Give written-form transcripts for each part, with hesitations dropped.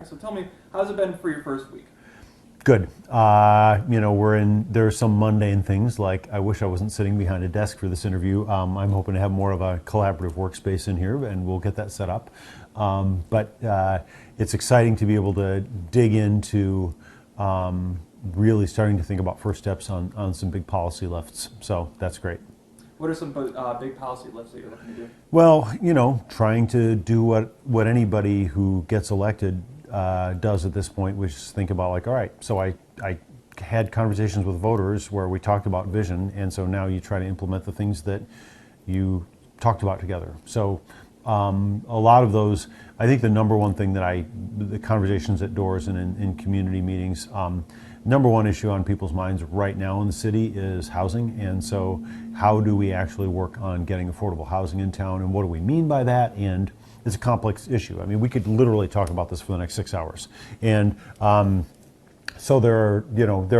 So tell me, how's it been for your first week? Good. There's some mundane things like I wish I wasn't sitting behind a desk for this interview. I'm hoping to have more of a collaborative workspace in here, and we'll get that set up. But it's exciting to be able to dig into really starting to think about first steps on some big policy lifts. So that's great. What are some big policy lifts that you're looking to do? Well, trying to do what anybody who gets elected does at this point, which is think about like, all right, so I had conversations with voters where we talked about vision, and so now you try to implement the things that you talked about together. So a lot of those, I think the number one thing the conversations at doors and in community meetings, number one issue on people's minds right now in the city is housing. And so how do we actually work on getting affordable housing in town, and what do we mean by that? And it's a complex issue. I mean, we could literally talk about this for the next 6 hours. And so there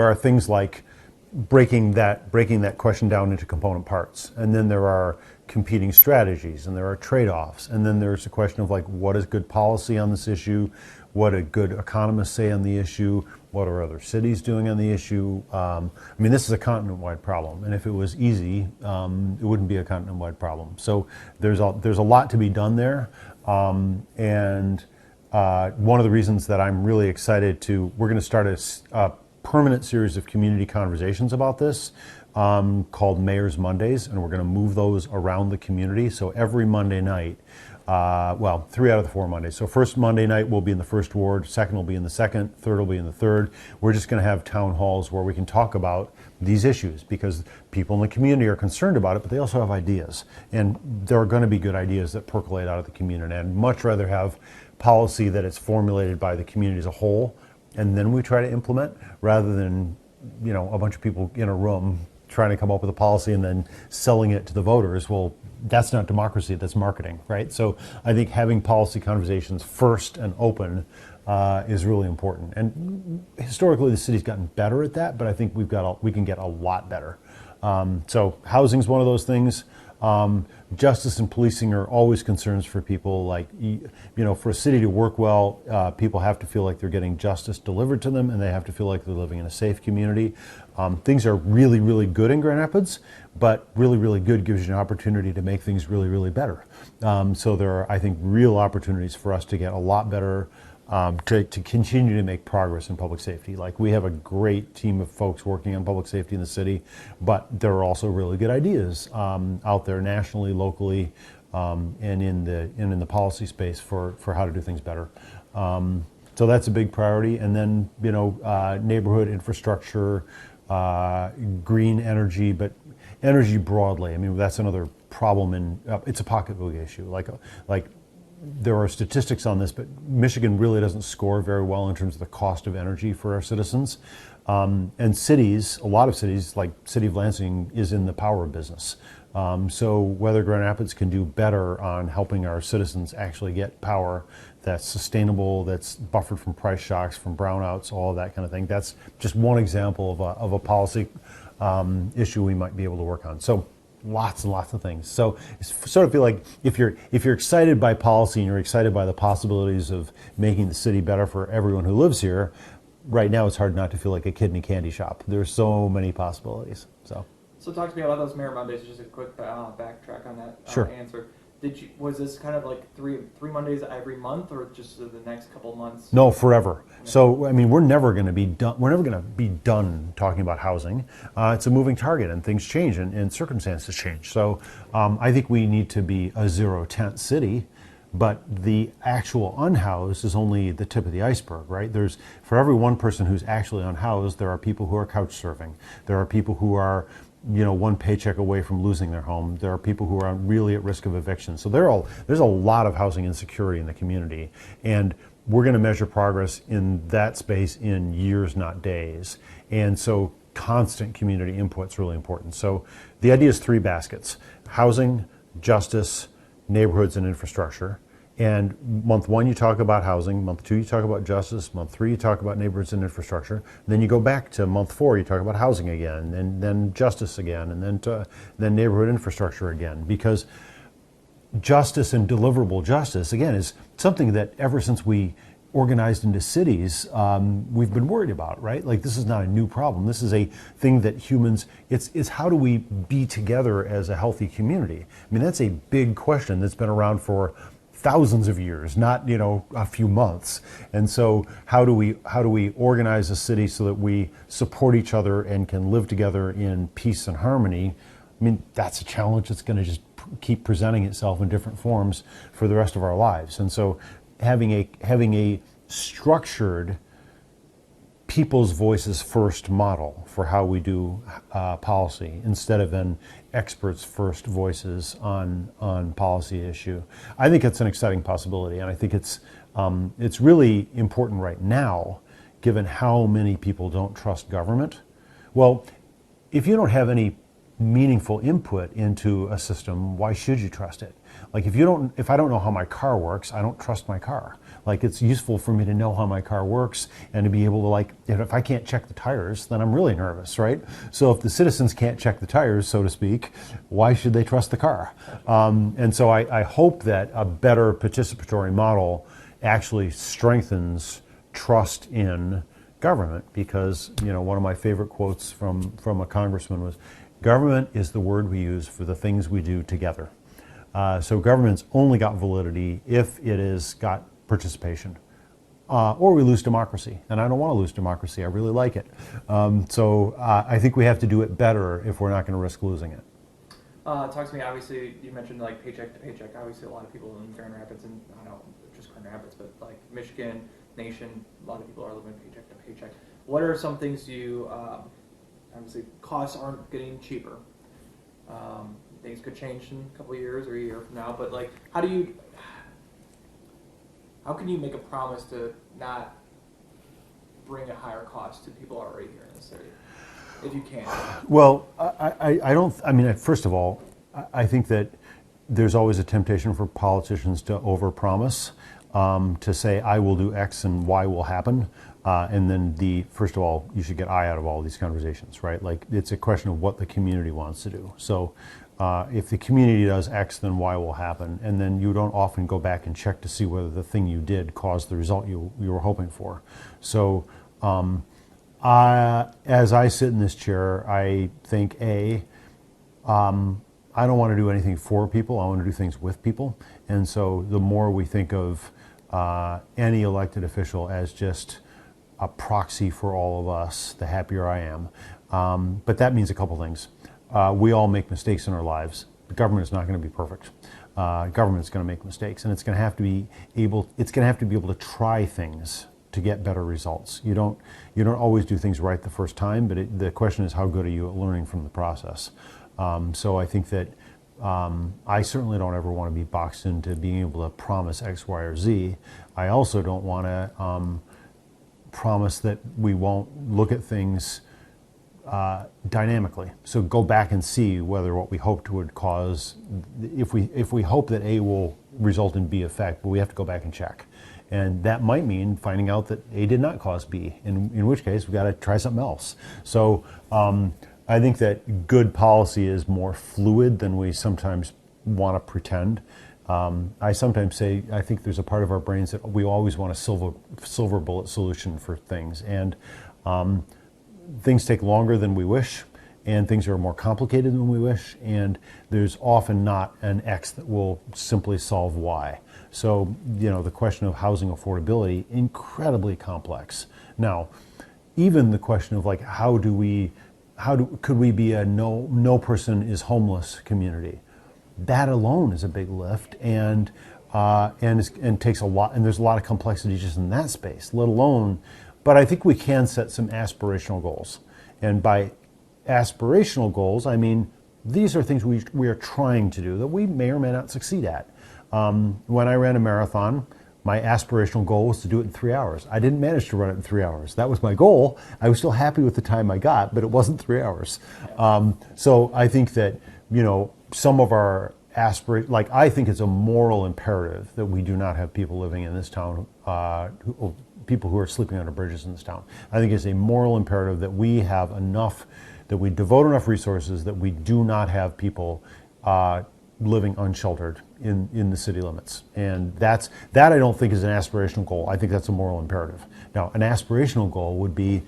are things like breaking that question down into component parts. And then there are competing strategies, and there are trade-offs. And then there's a question of like, what is good policy on this issue? What do good economists say on the issue? What are other cities doing on the issue? This is a continent-wide problem, and if it was easy, it wouldn't be a continent-wide problem. So there's a lot to be done there, and one of the reasons that I'm really excited we're going to start a permanent series of community conversations about this called Mayor's Mondays, and we're going to move those around the community. So every Monday night, 3 out of the 4 Mondays. So first Monday night will be in the first ward, second will be in the second, third will be in the third. We're just going to have town halls where we can talk about these issues because people in the community are concerned about it, but they also have ideas. And there are going to be good ideas that percolate out of the community. And I'd much rather have policy that it's formulated by the community as a whole, and then we try to implement, rather than a bunch of people in a room trying to come up with a policy and then selling it to the voters. Well, that's not democracy, that's marketing, right? So I think having policy conversations first and open is really important. And historically, the city's gotten better at that, but I think we can get a lot better. So housing's one of those things. Justice and policing are always concerns for people. Like, for a city to work well, people have to feel like they're getting justice delivered to them, and they have to feel like they're living in a safe community. Things are really, really good in Grand Rapids, but really, really good gives you an opportunity to make things really, really better. So there are, I think, real opportunities for us to get a lot better, to continue to make progress in public safety. Like, we have a great team of folks working on public safety in the city, but there are also really good ideas out there nationally, locally, and in the policy space for how to do things better. So that's a big priority. And then, neighborhood infrastructure, green energy, but energy broadly. That's another problem, it's a pocketbook issue. Like there are statistics on this, but Michigan really doesn't score very well in terms of the cost of energy for our citizens. And cities, a lot of cities, like City of Lansing, is in the power business. So whether Grand Rapids can do better on helping our citizens actually get power that's sustainable, that's buffered from price shocks, from brownouts, all of that kind of thing, that's just one example of a policy issue we might be able to work on. So lots and lots of things. So it's sort of feel like if you're excited by policy and you're excited by the possibilities of making the city better for everyone who lives here, right now it's hard not to feel like a kid in a candy shop. There's so many possibilities. So talk to me about those Mayor Mondays. Just a quick backtrack on that Sure. Answer. Was this kind of like three Mondays every month, or just the next couple of months? No, forever. So we're never going to be done. We're never going to be done talking about housing. It's a moving target, and things change, and circumstances change. So I think we need to be a zero-tent city. But the actual unhoused is only the tip of the iceberg, right? For every one person who's actually unhoused, there are people who are couch surfing. There are people who are one paycheck away from losing their home. There are people who are really at risk of eviction. So there's a lot of housing insecurity in the community. And we're going to measure progress in that space in years, not days. And so constant community input is really important. So the idea is 3 baskets: housing, justice, neighborhoods, and infrastructure. And month 1, you talk about housing. Month 2, you talk about justice. Month 3, you talk about neighborhoods and infrastructure. Then you go back to month 4, you talk about housing again, and then justice again, and then neighborhood infrastructure again. Because justice and deliverable justice, again, is something that ever since we organized into cities, we've been worried about, right? Like, this is not a new problem. This is a thing that humans, it's how do we be together as a healthy community? I mean, that's a big question that's been around for thousands of years, not, a few months. And so how do we organize a city so that we support each other and can live together in peace and harmony? I mean, that's a challenge that's going to just keep presenting itself in different forms for the rest of our lives. And so having a structured people's voices first model for how we do policy, instead of an experts first voices on policy issue, I think it's an exciting possibility, and I think it's really important right now, given how many people don't trust government. Well, if you don't have any meaningful input into a system, why should you trust it? Like, if I don't know how my car works, I don't trust my car. Like, it's useful for me to know how my car works and to be able to, like, if I can't check the tires, then I'm really nervous, right? So if the citizens can't check the tires, so to speak, why should they trust the car? And so I hope that a better participatory model actually strengthens trust in government, because, one of my favorite quotes from a congressman was, "Government is the word we use for the things we do together." So government's only got validity if it has got participation, or we lose democracy. And I don't want to lose democracy. I really like it. So I think we have to do it better if we're not going to risk losing it. Talk to me, obviously, you mentioned like paycheck to paycheck. Obviously, a lot of people in Grand Rapids, and I don't know, just Grand Rapids, but like Michigan, Nation, a lot of people are living paycheck to paycheck. What are some things obviously, costs aren't getting cheaper. Things could change in a couple of years or a year from now, but like, how can you make a promise to not bring a higher cost to people already here in the city, if you can? Well, I don't, first of all, I think that there's always a temptation for politicians to overpromise, to say, I will do X and Y will happen. And then first of all, you should get I out of all these conversations, right? Like, it's a question of what the community wants to do. So if the community does X, then Y will happen. And then you don't often go back and check to see whether the thing you did caused the result you were hoping for. So as I sit in this chair, I think, I don't want to do anything for people. I want to do things with people. And so the more we think of any elected official as just a proxy for all of us, the happier I am. But that means a couple things. We all make mistakes in our lives. The government is not going to be perfect. Government is going to make mistakes, and it's going to have to be able to try things to get better results. You don't always do things right the first time, but the question is, how good are you at learning from the process? So I think that I certainly don't ever want to be boxed into being able to promise X, Y, or Z. I also don't want to promise that we won't look at things dynamically. So go back and see whether what we hoped would cause, if we hope that A will result in B effect, but we have to go back and check. And that might mean finding out that A did not cause B, in which case we've got to try something else. So I think that good policy is more fluid than we sometimes want to pretend. I sometimes say, I think there's a part of our brains that we always want a silver bullet solution for things. And things take longer than we wish, and things are more complicated than we wish, and there's often not an X that will simply solve Y. So, the question of housing affordability, incredibly complex. Now, even the question of like, could we be a no person is homeless community? That alone is a big lift, and takes a lot, and there's a lot of complexity just in that space, let alone. But I think we can set some aspirational goals. And by aspirational goals, I mean, these are things we are trying to do that we may or may not succeed at. When I ran a marathon, my aspirational goal was to do it in 3 hours. I didn't manage to run it in 3 hours. That was my goal. I was still happy with the time I got, but it wasn't 3 hours. So I think that, some of our I think it's a moral imperative that we do not have people living in this town, people who are sleeping under bridges in this town. I think it's a moral imperative that we have enough, that we devote enough resources, that we do not have people living unsheltered in the city limits. And that I don't think is an aspirational goal. I think that's a moral imperative. Now, an aspirational goal would be,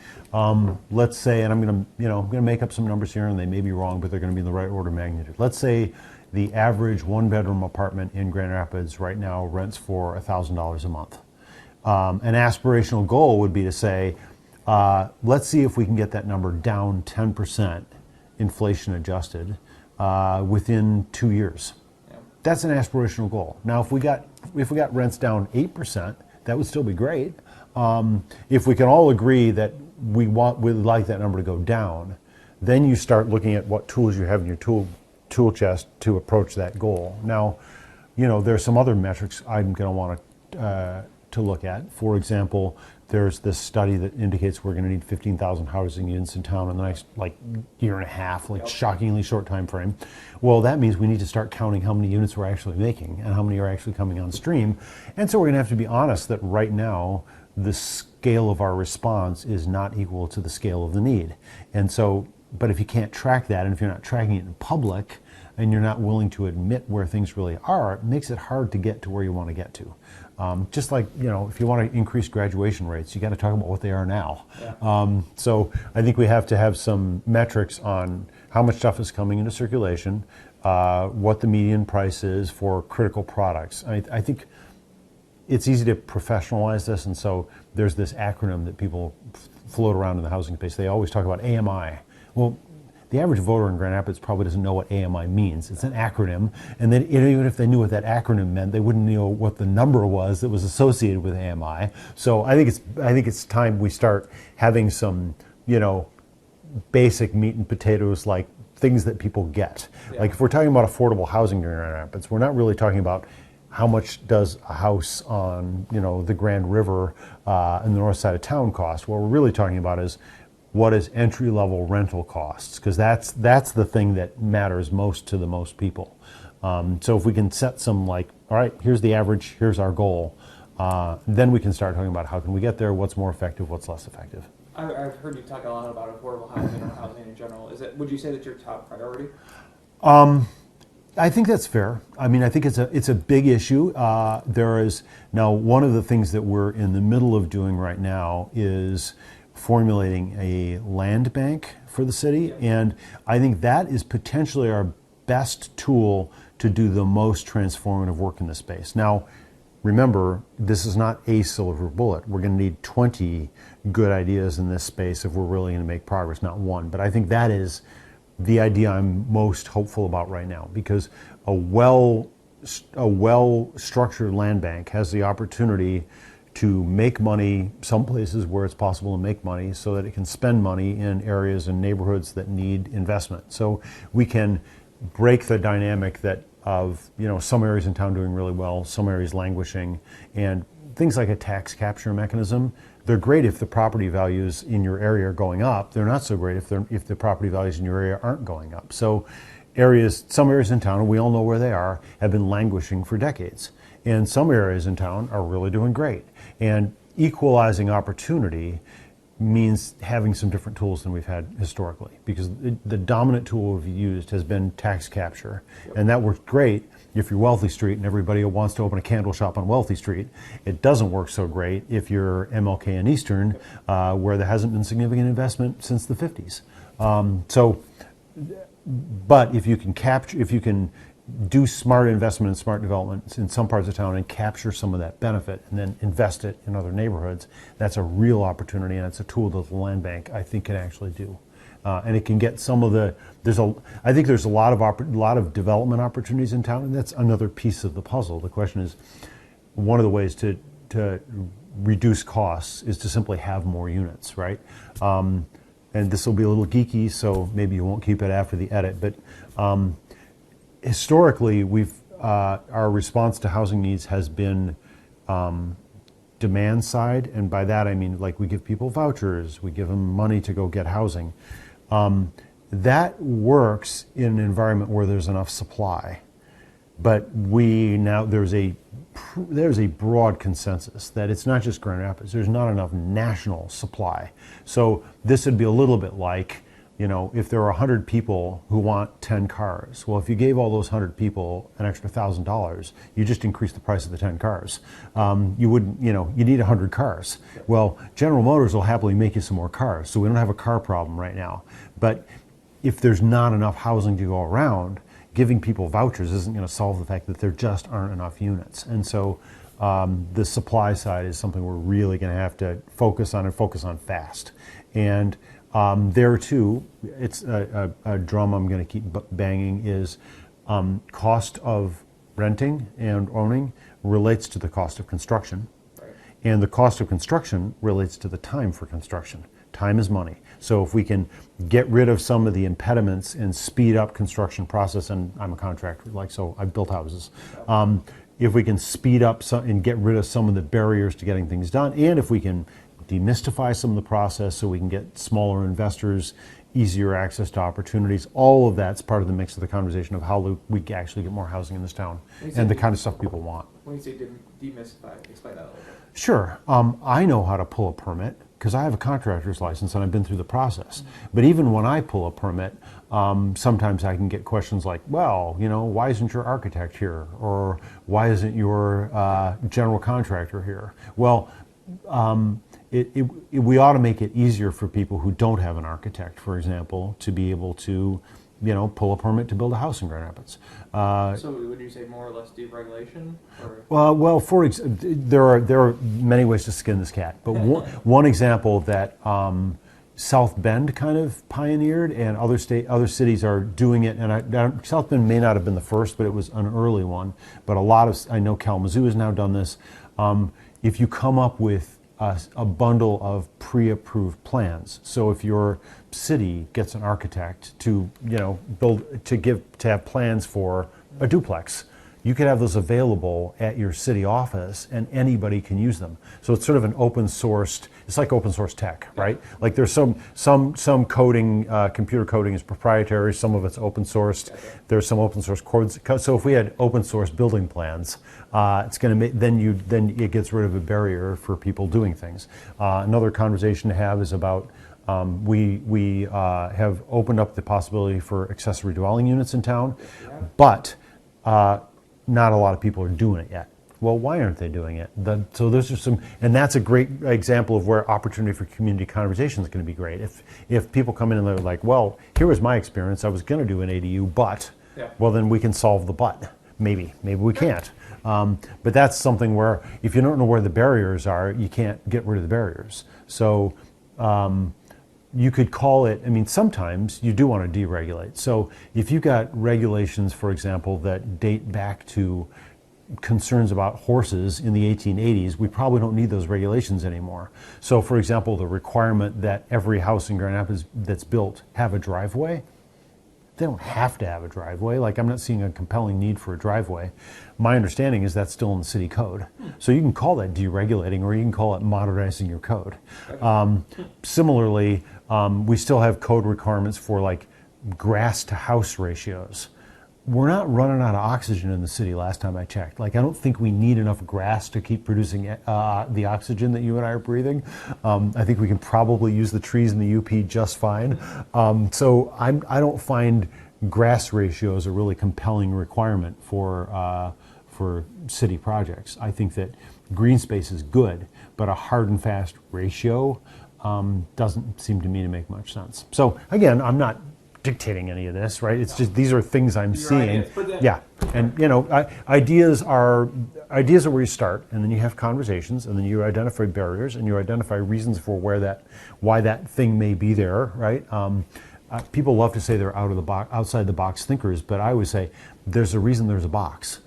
let's say, and I'm going to make up some numbers here, and they may be wrong, but they're going to be in the right order of magnitude. Let's say the average one-bedroom apartment in Grand Rapids right now rents for $1,000 a month. An aspirational goal would be to say, let's see if we can get that number down 10%, inflation adjusted, within 2 years. Yeah. That's an aspirational goal. Now, if we got rents down 8%, that would still be great. If we can all agree that we'd like that number to go down, then you start looking at what tools you have in your tool chest to approach that goal. Now, there's some other metrics I'm going to want to look at. For example, there's this study that indicates we're going to need 15,000 housing units in town in the next year and a half, shockingly short time frame. Well, that means we need to start counting how many units we're actually making and how many are actually coming on stream. And so we're going to have to be honest that right now the scale of our response is not equal to the scale of the need. And so, but if you can't track that, and if you're not tracking it in public, and you're not willing to admit where things really are, it makes it hard to get to where you want to get to. Just like, if you want to increase graduation rates, you got to talk about what they are now. Yeah. So I think we have to have some metrics on how much stuff is coming into circulation, what the median price is for critical products. I think it's easy to professionalize this, and so there's this acronym that people float around in the housing space. They always talk about AMI. Well, the average voter in Grand Rapids probably doesn't know what AMI means. It's an acronym, and then even if they knew what that acronym meant, they wouldn't know what the number was that was associated with AMI. So I think it's time we start having some, basic meat and potatoes, like things that people get. Yeah. Like if we're talking about affordable housing in Grand Rapids, we're not really talking about how much does a house on, the Grand River in the north side of town cost. What we're really talking about is what is entry-level rental costs, because that's the thing that matters most to the most people. So if we can set some all right, here's the average, here's our goal, then we can start talking about how can we get there, what's more effective, what's less effective. I've heard you talk a lot about affordable housing or housing in general. Would you say that's your top priority? I think that's fair. I mean, I think it's a big issue. There is now one of the things that we're in the middle of doing right now is formulating a land bank for the city, and I think that is potentially our best tool to do the most transformative work in this space. Now, remember, this is not a silver bullet. We're going to need 20 good ideas in this space if we're really going to make progress, not one. But I think that is the idea I'm most hopeful about right now, because a well-structured land bank has the opportunity to make money some places where it's possible to make money so that it can spend money in areas and neighborhoods that need investment. So we can break the dynamic of some areas in town doing really well, some areas languishing, and things like a tax capture mechanism. They're great if the property values in your area are going up. They're not so great if the property values in your area aren't going up. So some areas in town, and we all know where they are, have been languishing for decades. And some areas in town are really doing great. And equalizing opportunity means having some different tools than we've had historically, because the dominant tool we've used has been tax capture. Yep. And that worked great if you're Wealthy Street and everybody wants to open a candle shop on Wealthy Street. It doesn't work so great if you're MLK and Eastern, where there hasn't been significant investment since the 50s. But if you can do smart investment and smart development in some parts of town and capture some of that benefit and then invest it in other neighborhoods, that's a real opportunity, and it's a tool that the land bank, I think, can actually do. And it can get some of I think there's a lot of development opportunities in town, and that's another piece of the puzzle. The question is, one of the ways to reduce costs is to simply have more units, right? And this will be a little geeky, so maybe you won't keep it after the edit, but historically, our response to housing needs has been demand side, and by that I mean we give people vouchers, we give them money to go get housing. That works in an environment where there's enough supply, but there's a broad consensus that it's not just Grand Rapids. There's not enough national supply. So this would be a little bit like if there are 100 people who want 10 cars, well, if you gave all those 100 people an extra $1,000, you just increased the price of the 10 cars. You wouldn't, you need 100 cars. Well, General Motors will happily make you some more cars, so we don't have a car problem right now. But if there's not enough housing to go around, giving people vouchers isn't going to solve the fact that there just aren't enough units. And so the supply side is something we're really going to have to focus on, and focus on fast. And there too, it's a drum I'm going to keep banging is cost of renting and owning relates to the cost of construction. Right. And the cost of construction relates to the time for construction. Time is money. So if we can get rid of some of the impediments and speed up construction process, and I'm a contractor, so I've built houses. If we can speed up and get rid of some of the barriers to getting things done, and if we can demystify some of the process so we can get smaller investors easier access to opportunities, all of that's part of the mix of the conversation of how we actually get more housing in this town and the kind of stuff people want. When you say demystify, explain that a little bit. Sure. I know how to pull a permit because I have a contractor's license and I've been through the process. But even when I pull a permit, sometimes I can get questions like, well, why isn't your architect here? Or why isn't your general contractor here? Well, we ought to make it easier for people who don't have an architect, for example, to be able to, pull a permit to build a house in Grand Rapids. So would you say more or less deregulation? Well, there are many ways to skin this cat, but one example that South Bend kind of pioneered, and other cities are doing it. And South Bend may not have been the first, but it was an early one. But I know Kalamazoo has now done this. If you come up with a bundle of pre-approved plans. So if your city gets an architect to have plans for a duplex, you could have those available at your city office and anybody can use them. So it's sort of an open sourced, it's like open source tech, right? Like there's some coding, computer coding is proprietary, some of it's open sourced. There's some open source codes. So if we had open source building plans, it's going to make, then it gets rid of a barrier for people doing things. Another conversation to have is about we have opened up the possibility for accessory dwelling units in town, but not a lot of people are doing it yet. Well, why aren't they doing it? So those are some, and that's a great example of where opportunity for community conversation is going to be great. If people come in and they're like, well, here was my experience, I was going to do an ADU, but, well, then we can solve the but. Maybe we can't. But that's something where if you don't know where the barriers are, you can't get rid of the barriers. So you could call it, sometimes you do want to deregulate. So if you've got regulations, for example, that date back to concerns about horses in the 1880s, we probably don't need those regulations anymore. So for example, the requirement that every house in Grand Rapids that's built have a driveway, they don't have to have a driveway. Like, I'm not seeing a compelling need for a driveway. My understanding is that's still in the city code. So you can call that deregulating, or you can call it modernizing your code. Similarly, we still have code requirements for like grass to house ratios. We're not running out of oxygen in the city last time I checked. Like, I don't think we need enough grass to keep producing the oxygen that you and I are breathing. I think we can probably use the trees in the UP just fine. So I don't find grass ratios a really compelling requirement for city projects. I think that green space is good, but a hard and fast ratio doesn't seem to me to make much sense. So again, I'm not dictating any of this, right? It's just, these are things I'm seeing. Yeah, and ideas are where you start, and then you have conversations, and then you identify barriers, and you identify reasons for why that thing may be there, right? People love to say they're outside the box thinkers, but I always say there's a reason there's a box.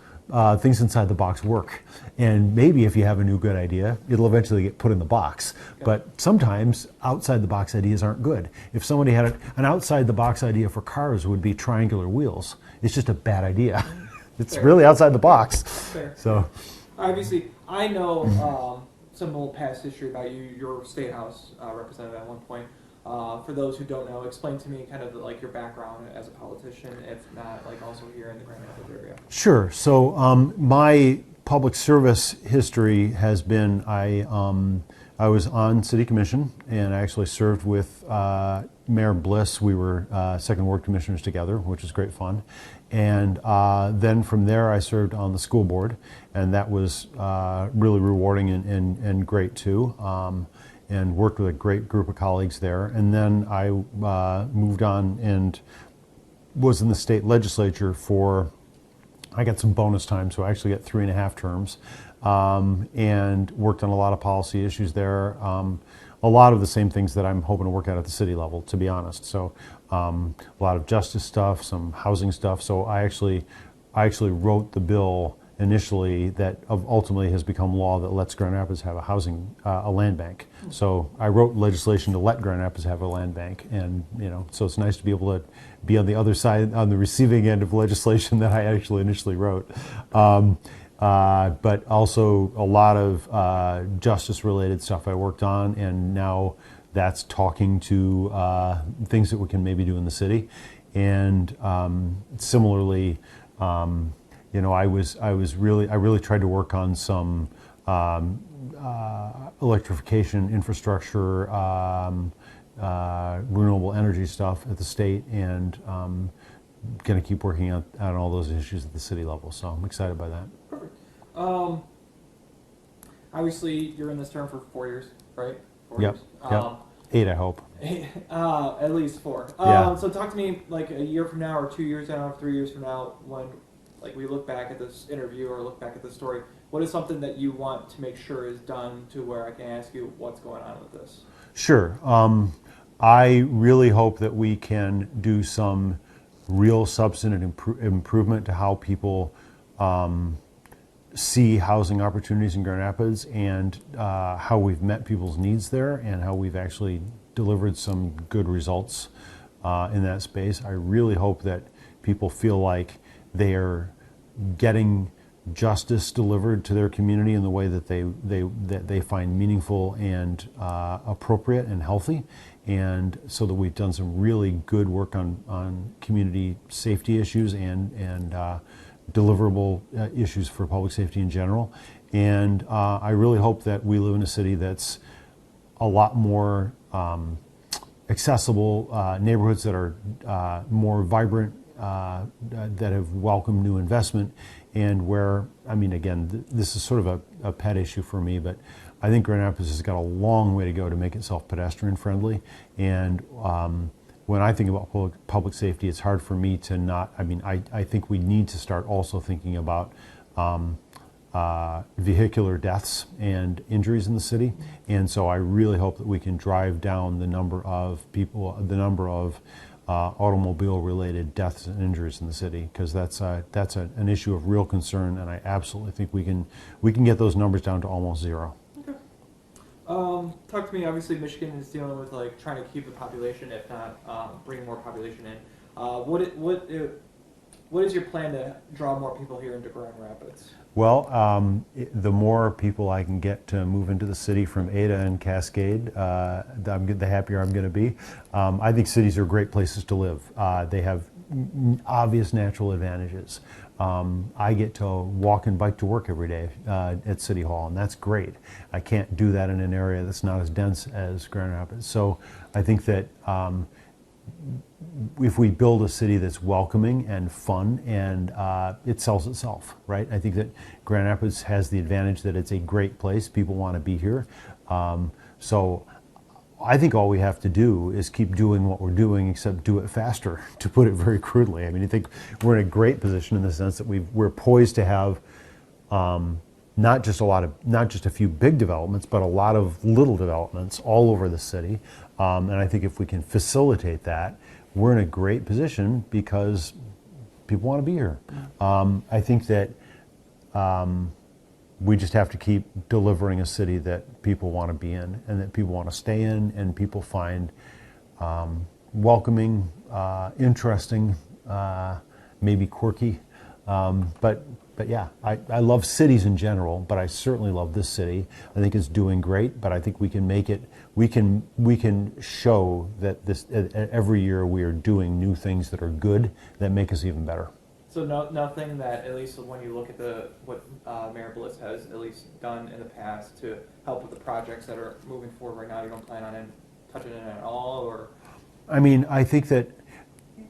Things inside the box work. And maybe if you have a new good idea, it'll eventually get put in the box. But sometimes outside the box ideas aren't good. If somebody had an outside the box idea for cars would be triangular wheels. It's just a bad idea. It's really outside the box. So, obviously, I know some old past history about you. Your state house representative at one point. For those who don't know, explain to me kind of like your background as a politician, if not like also here in the Grand Rapids area. Sure. So my public service history has been I was on city commission and I actually served with Mayor Bliss. We were second ward commissioners together, which was great fun. And then from there I served on the school board, and that was really rewarding and great too. And worked with a great group of colleagues there. And then I moved on and was in the state legislature I got some bonus time, so I actually got 3.5 terms, and worked on a lot of policy issues there. A lot of the same things that I'm hoping to work at the city level, to be honest. So a lot of justice stuff, some housing stuff. So I actually wrote the bill initially that ultimately has become law that lets Grand Rapids have a land bank. So I wrote legislation to let Grand Rapids have a land bank, and so it's nice to be able to be on the other side, on the receiving end of legislation that I actually initially wrote. But also a lot of justice-related stuff I worked on, and now that's talking to things that we can maybe do in the city. And similarly, I really tried to work on some electrification infrastructure, renewable energy stuff at the state, and going to keep working on all those issues at the city level. So I'm excited by that. Perfect. Obviously, you're in this term for 4 years, right? 4 Yep. years. Yep. 8, I hope. At least 4. Yeah. So talk to me like a year from now, or 2 years now, or 3 years from now, when we look back at this interview or look back at this story. What is something that you want to make sure is done to where I can ask you what's going on with this? Sure. I really hope that we can do some real substantive improvement to how people see housing opportunities in Grand Rapids, and how we've met people's needs there, and how we've actually delivered some good results in that space. I really hope that people feel like they are getting justice delivered to their community in the way that they find meaningful and appropriate and healthy, and so that we've done some really good work on community safety issues and deliverable issues for public safety in general. And I really hope that we live in a city that's a lot more accessible, neighborhoods that are more vibrant, that have welcomed new investment, and where, again, this is sort of a pet issue for me, but I think Grand Rapids has got a long way to go to make itself pedestrian friendly. And when I think about public safety, it's hard for me to not, I think we need to start also thinking about vehicular deaths and injuries in the city. And so I really hope that we can drive down the number of automobile-related deaths and injuries in the city, because that's an issue of real concern, and I absolutely think we can get those numbers down to almost zero. Okay. Talk to me. Obviously, Michigan is dealing with trying to keep the population, if not bring more population in. What is your plan to draw more people here into Grand Rapids? Well, the more people I can get to move into the city from Ada and Cascade, the happier I'm going to be. I think cities are great places to live. They have obvious natural advantages. I get to walk and bike to work every day at City Hall, and that's great. I can't do that in an area that's not as dense as Grand Rapids. So I think that if we build a city that's welcoming and fun, and it sells itself, right? I think that Grand Rapids has the advantage that it's a great place. People want to be here. So I think all we have to do is keep doing what we're doing, except do it faster, to put it very crudely. I think we're in a great position in the sense that we're poised to have not just a few big developments, but a lot of little developments all over the city. And I think if we can facilitate that, we're in a great position because people want to be here. I think that we just have to keep delivering a city that people want to be in, and that people want to stay in, and people find welcoming, interesting, maybe quirky. But yeah, I love cities in general, but I certainly love this city. I think it's doing great, but I think we can make it. We can show that every year we are doing new things that are good, that make us even better. So nothing that, at least when you look at what Mayor Bliss has at least done in the past to help with the projects that are moving forward right now, you don't plan on touching it at all, or? I mean, I think that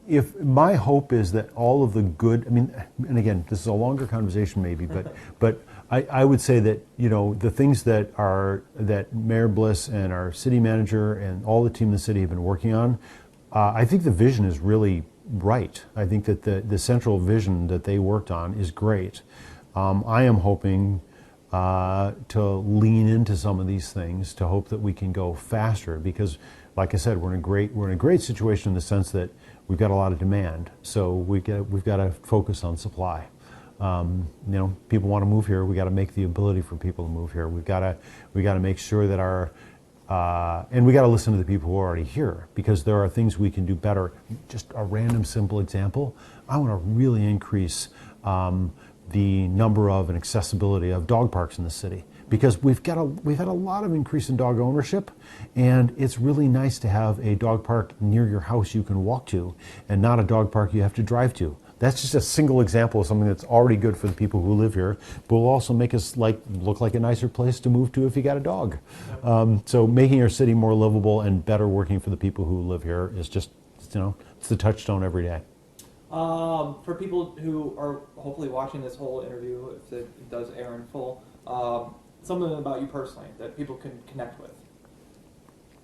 if my hope is that all of the good, I mean, and again, this is a longer conversation maybe, but I would say that, you know, the things that Mayor Bliss and our city manager and all the team in the city have been working on, I think the vision is really right. I think that the central vision that they worked on is great. I am hoping to lean into some of these things to hope that we can go faster because, like I said, we're in a great situation in the sense that we've got a lot of demand. So we've got to focus on supply. You know, people want to move here. We got to make the ability for people to move here. We got to make sure that and we got to listen to the people who are already here because there are things we can do better. Just a random simple example. I want to really increase the number of and accessibility of dog parks in the city because we've had a lot of increase in dog ownership, and it's really nice to have a dog park near your house you can walk to and not a dog park you have to drive to. That's just a single example of something that's already good for the people who live here, but will also make us look like a nicer place to move to if you got a dog. So making our city more livable and better working for the people who live here is just, you know, it's the touchstone every day. For people who are hopefully watching this whole interview, if it does air in full, something about you personally that people can connect with.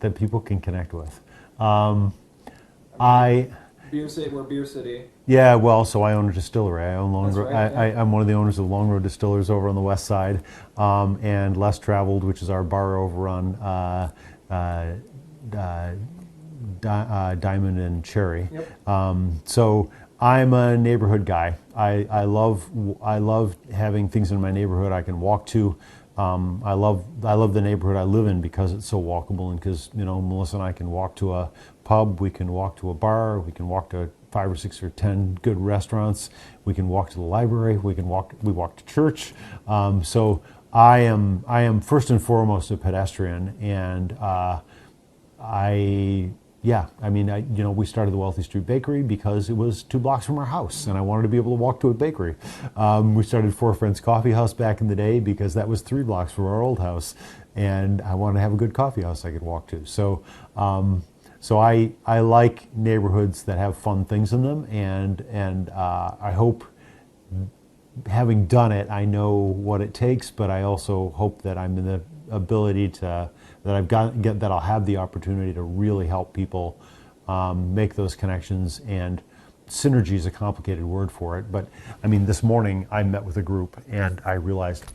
That people can connect with. Beer City, we're Beer City. Yeah, well, so I own a distillery. I own Long Road. Right, yeah. I'm one of the owners of Long Road Distillers over on the west side, and Less Traveled, which is our bar over on Diamond and Cherry. Yep. So I'm a neighborhood guy. I love having things in my neighborhood I can walk to. I love the neighborhood I live in because it's so walkable and because, you know, Melissa and I can walk to a pub, we can walk to a bar, we can walk to 5 or 6 or 10 good restaurants, we can walk to the library, we walk to church. So I am first and foremost a pedestrian, and we started the Wealthy Street Bakery because it was 2 blocks from our house, and I wanted to be able to walk to a bakery. We started Four Friends Coffee House back in the day because that was 3 blocks from our old house, and I wanted to have a good coffee house I could walk to. So, I like neighborhoods that have fun things in them, and I hope, having done it, I know what it takes, but I also hope that I'm in the ability that I'll have the opportunity to really help people make those connections. And synergy is a complicated word for it, but I mean, this morning I met with a group and I realized,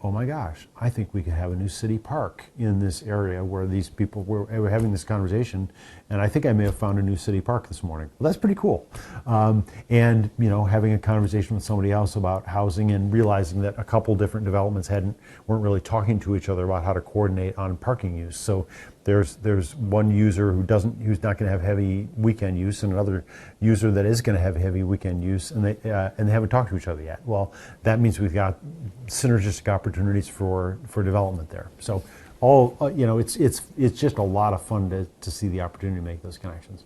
oh my gosh, I think we could have a new city park in this area where these people were having this conversation, and I think I may have found a new city park this morning. Well, that's pretty cool. And, you know, having a conversation with somebody else about housing and realizing that a couple different developments weren't really talking to each other about how to coordinate on parking use. So there's one user who's not going to have heavy weekend use, and another user that is going to have heavy weekend use, and they haven't talked to each other yet. Well, that means we've got synergistic opportunities for development there. So it's just a lot of fun to see the opportunity to make those connections.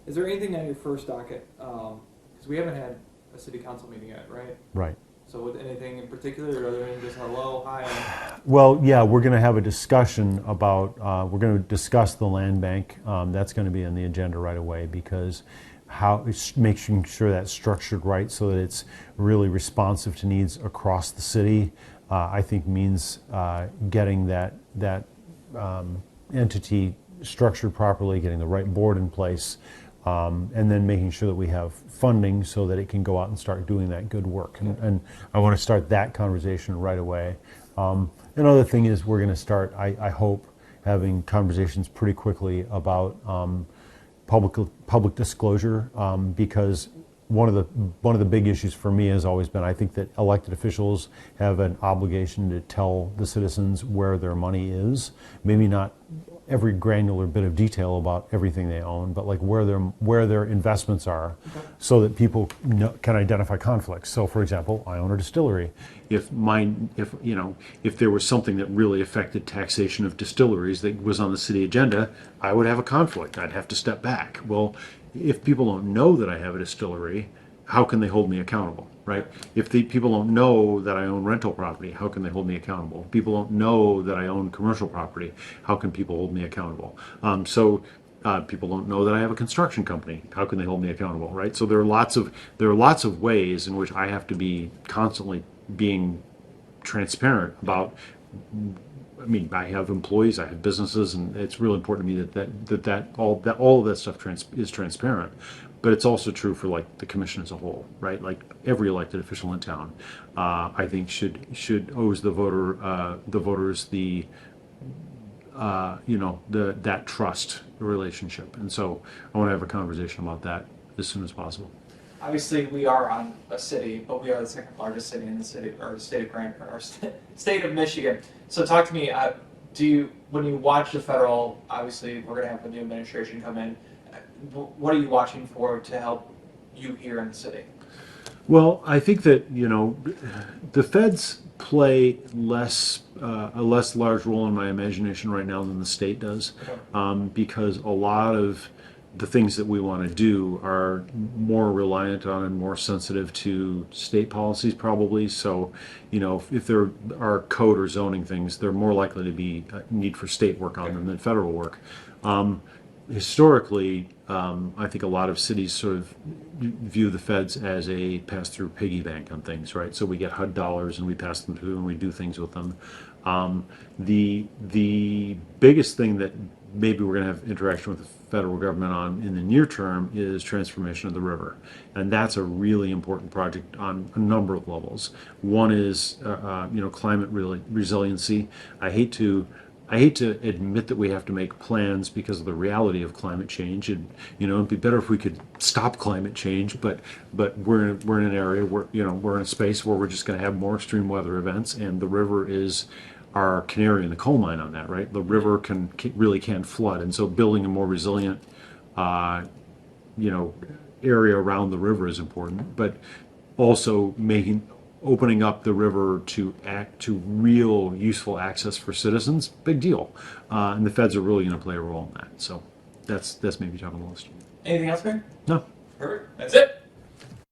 Is there anything on your first docket? Because we haven't had a city council meeting yet, right? Right. So with anything in particular, or other than just hello, hi? Well, yeah, we're going to have a discussion about, we're going to discuss the land bank. That's going to be on the agenda right away because making sure that's structured right so that it's really responsive to needs across the city, I think means getting that entity structured properly, getting the right board in place, and then making sure that we have funding so that it can go out and start doing that good work. And I want to start that conversation right away. Another thing is we're going to start, I hope, having conversations pretty quickly about public disclosure, because one of the big issues for me has always been, I think that elected officials have an obligation to tell the citizens where their money is. Maybe not every granular bit of detail about everything they own, but like where their investments are, so that people can identify conflicts. So, for example, I own a distillery. If there was something that really affected taxation of distilleries that was on the city agenda, I would have a conflict. I'd have to step back. Well, if people don't know that I have a distillery, how can they hold me accountable, right? If the people don't know that I own rental property, how can they hold me accountable? People don't know that I own commercial property, how can people hold me accountable? People don't know that I have a construction company, how can they hold me accountable, right? So there are lots of ways in which I have to be constantly being transparent about. I mean, I have employees, I have businesses, and it's really important to me that all of that stuff is transparent. But it's also true for like the commission as a whole, right? Like every elected official in town, I think should owes the voters that trust relationship. And so I want to have a conversation about that as soon as possible. Obviously, we are on a city, but we are the second largest city in the city, or the state of state of Michigan. So talk to me. When you watch the federal, obviously we're going to have a new administration come in. What are you watching for to help you here in the city? Well, I think that the feds play a less large role in my imagination right now than the state does, because a lot of the things that we want to do are more reliant on and more sensitive to state policies probably. So, if there are code or zoning things, they're more likely to be a need for state work on them than federal work. Historically, I think a lot of cities sort of view the feds as a pass-through piggy bank on things, right? So we get HUD dollars and we pass them through and we do things with them. The biggest thing that maybe we're going to have interaction with the federal government on in the near term is transformation of the river, and that's a really important project on a number of levels. One is climate resiliency. I hate to admit that we have to make plans because of the reality of climate change, and it'd be better if we could stop climate change. But we're in an area where we're in a space where we're just going to have more extreme weather events, and the river is our canary in the coal mine on that, right? The river really can flood, and so building a more resilient, area around the river is important. But also opening up the river to real useful access for citizens, big deal. And the feds are really going to play a role in that. So that's maybe top of the list. Anything else, Greg? No. Perfect. That's it.